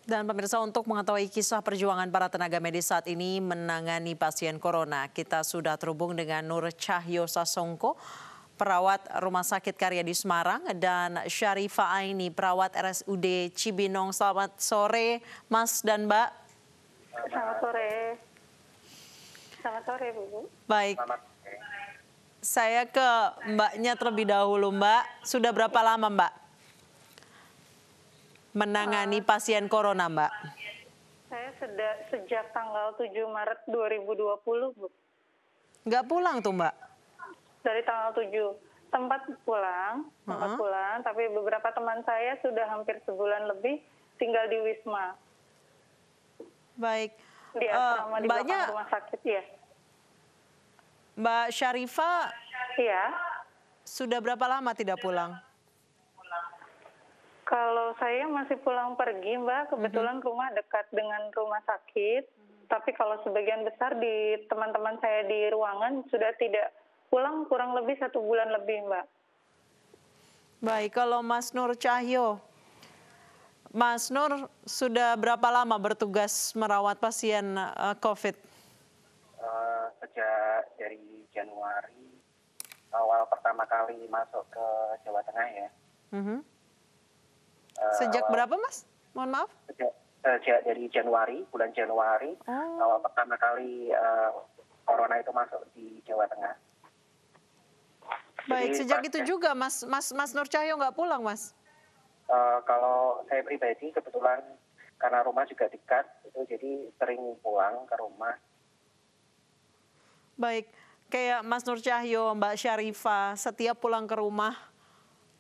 Dan pemirsa, untuk mengetahui kisah perjuangan para tenaga medis saat ini menangani pasien corona, kita sudah terhubung dengan Nur Cahyo Sasongko, perawat Rumah Sakit Karya di Semarang, dan Syarifah Aini, perawat RSUD Cibinong. Selamat sore, Mas dan Mbak. Selamat sore. Selamat sore, Bu. Baik. Saya ke Mbaknya terlebih dahulu, Mbak. Sudah berapa lama, Mbak, menangani pasien corona, Mbak? Saya sejak tanggal 7 Maret 2020, Bu. Nggak pulang tuh, Mbak? Dari tanggal 7. Tempat pulang, tapi beberapa teman saya sudah hampir sebulan lebih tinggal di Wisma. Baik. Di asrama di Mbaknya, belakang rumah sakit, ya. Mbak Syarifah, Iya. sudah berapa lama tidak pulang? Kalau saya masih pulang pergi, Mbak, kebetulan rumah dekat dengan rumah sakit. Tapi kalau sebagian besar di teman-teman saya di ruangan sudah tidak pulang kurang lebih 1 bulan lebih, Mbak. Baik, kalau Mas Nur Cahyo, Mas Nur sudah berapa lama bertugas merawat pasien COVID? Sejak dari Januari awal pertama kali masuk ke Jawa Tengah ya. Sejak berapa, Mas? Mohon maaf. Sejak dari Januari, bulan Januari, awal pertama kali corona itu masuk di Jawa Tengah. Baik, Jadi, sejak itu juga Mas Nur Cahyo nggak pulang, Mas? kalau saya pribadi kebetulan karena rumah juga dekat, itu jadi sering pulang ke rumah. Baik, kayak Mas Nur Cahyo, Mbak Syarifah, setiap pulang ke rumah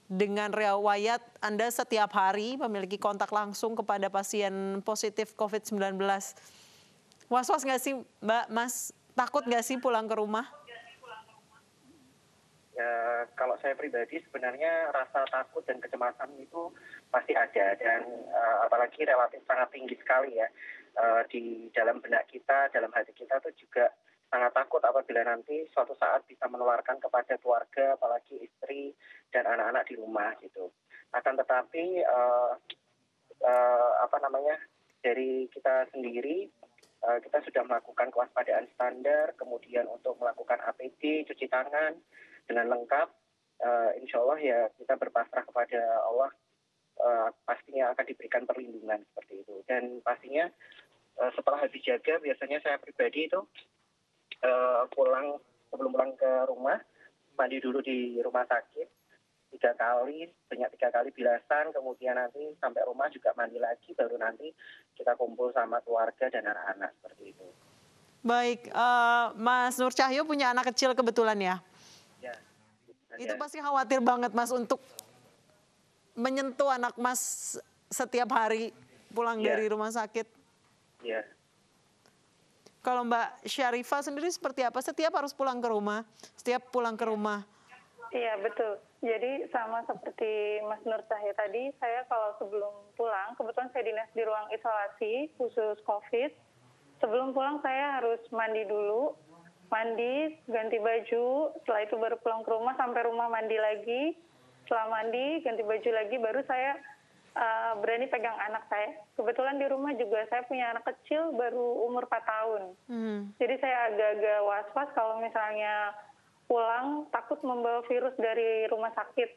dengan riwayat Anda setiap hari memiliki kontak langsung kepada pasien positif COVID-19. Was-was nggak sih, Mbak, Mas? Takut nggak sih pulang ke rumah? Ya, kalau saya pribadi sebenarnya rasa takut dan kecemasan itu pasti ada, dan apalagi relatif sangat tinggi sekali ya. Di dalam benak kita, dalam hati kita tuh juga sangat takut apabila nanti suatu saat bisa menularkan kepada keluarga, apalagi istri dan anak-anak di rumah gitu. Akan tetapi dari kita sendiri kita sudah melakukan kewaspadaan standar, kemudian untuk melakukan APD, cuci tangan dengan lengkap. Insya Allah ya kita berpasrah kepada Allah, pastinya akan diberikan perlindungan seperti itu. Dan pastinya setelah habis jaga biasanya saya pribadi itu sebelum pulang ke rumah, mandi dulu di rumah sakit 3 kali, banyak 3 kali bilasan, kemudian nanti sampai rumah juga mandi lagi, baru nanti kita kumpul sama keluarga dan anak-anak seperti itu. Baik, Mas Nur Cahyo punya anak kecil kebetulan ya? Ya. Itu pasti khawatir banget, Mas, untuk menyentuh anak Mas setiap hari pulang dari rumah sakit. Iya. Kalau Mbak Syarifah sendiri seperti apa? Setiap harus pulang ke rumah? Setiap pulang ke rumah? Iya, betul. Jadi sama seperti Mas Nur Cahyo tadi, saya kalau sebelum pulang, kebetulan saya dinas di ruang isolasi khusus COVID. Sebelum pulang saya harus mandi dulu, ganti baju, setelah itu baru pulang ke rumah, sampai rumah mandi lagi. Setelah mandi, ganti baju lagi, baru saya berani pegang anak saya. Kebetulan di rumah juga saya punya anak kecil baru umur 4 tahun. Jadi saya agak-agak was-was kalau misalnya pulang takut membawa virus dari rumah sakit.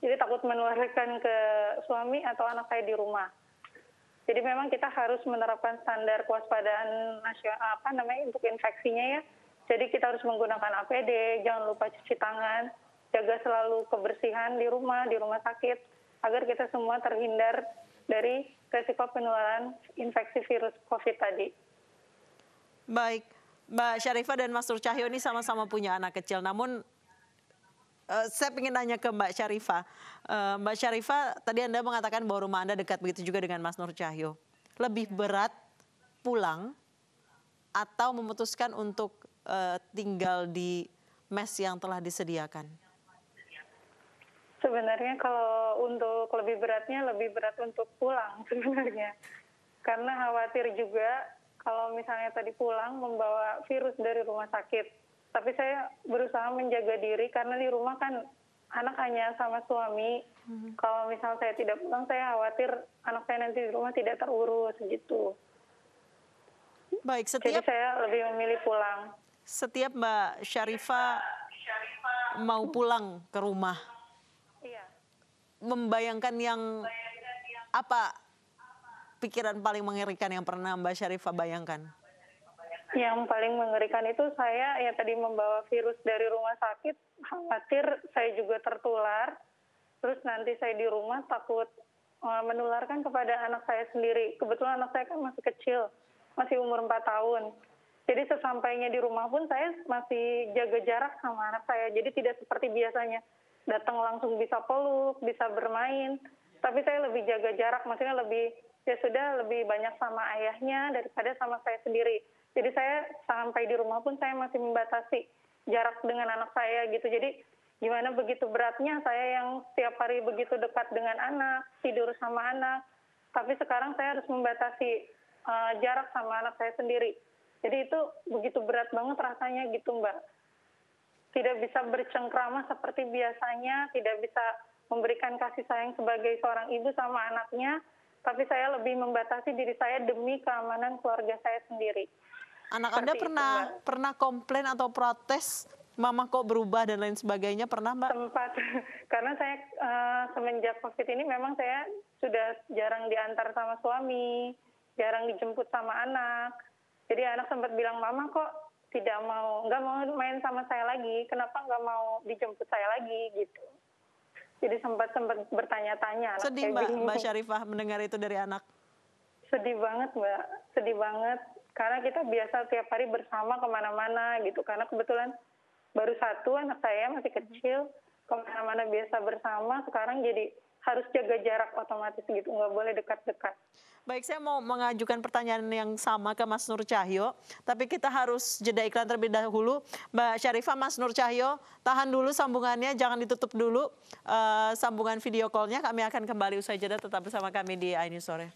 Jadi takut menularkan ke suami atau anak saya di rumah. Jadi memang kita harus menerapkan standar kewaspadaan untuk infeksinya ya. Jadi kita harus menggunakan APD, jangan lupa cuci tangan, jaga selalu kebersihan di rumah sakit, agar kita semua terhindar dari resiko penularan infeksi virus COVID tadi. Baik, Mbak Syarifah dan Mas Nur Cahyo ini sama-sama punya anak kecil. Namun saya ingin nanya ke Mbak Syarifah. Mbak Syarifah, tadi Anda mengatakan bahwa rumah Anda dekat, begitu juga dengan Mas Nur Cahyo. Lebih berat pulang atau memutuskan untuk tinggal di mes yang telah disediakan? Sebenarnya kalau untuk lebih berat untuk pulang sebenarnya. Karena khawatir juga kalau misalnya tadi pulang membawa virus dari rumah sakit. Tapi saya berusaha menjaga diri karena di rumah kan anak hanya sama suami. Kalau misal saya tidak pulang, saya khawatir anak saya nanti di rumah tidak terurus gitu. Baik, Jadi saya lebih memilih pulang. setiap Mbak Syarifah mau pulang ke rumah, Iya. membayangkan yang apa pikiran paling mengerikan yang pernah Mbak Syarifah bayangkan? Yang paling mengerikan itu saya ya tadi membawa virus dari rumah sakit, khawatir saya juga tertular. Terus nanti saya di rumah takut menularkan kepada anak saya sendiri. Kebetulan anak saya kan masih kecil, masih umur 4 tahun. Jadi sesampainya di rumah pun saya masih jaga jarak sama anak saya. Jadi tidak seperti biasanya datang langsung bisa peluk, bisa bermain. Tapi saya lebih jaga jarak, maksudnya lebih ya sudah lebih banyak sama ayahnya daripada sama saya sendiri. Jadi saya sampai di rumah pun saya masih membatasi jarak dengan anak saya gitu. Jadi gimana begitu beratnya saya yang setiap hari begitu dekat dengan anak, tidur sama anak. Tapi sekarang saya harus membatasi jarak sama anak saya sendiri. Jadi itu begitu berat banget rasanya gitu Mbak. Tidak bisa bercengkrama seperti biasanya, tidak bisa memberikan kasih sayang sebagai seorang ibu sama anaknya. Tapi saya lebih membatasi diri saya demi keamanan keluarga saya sendiri. Anak Anda Seperti itu, pernah komplain atau protes, Mama kok berubah dan lain sebagainya, pernah Mbak? Sempat, karena saya semenjak COVID ini memang saya sudah jarang diantar sama suami, jarang dijemput sama anak. Jadi anak sempat bilang, Mama kok nggak mau main sama saya lagi, kenapa nggak mau dijemput saya lagi gitu. Jadi sempat bertanya-tanya. Sedih Mbak Syarifah mendengar itu dari anak. Sedih banget Mbak, sedih banget. Karena kita biasa tiap hari bersama kemana-mana gitu. Karena kebetulan baru satu anak saya masih kecil, kemana-mana biasa bersama. Sekarang jadi harus jaga jarak otomatis gitu, nggak boleh dekat-dekat. Baik, saya mau mengajukan pertanyaan yang sama ke Mas Nur Cahyo, tapi kita harus jeda iklan terlebih dahulu. Mbak Syarifah, Mas Nur Cahyo, tahan dulu sambungannya, jangan ditutup dulu sambungan video call-nya. Kami akan kembali usai jeda, tetap bersama kami di iNews Sore.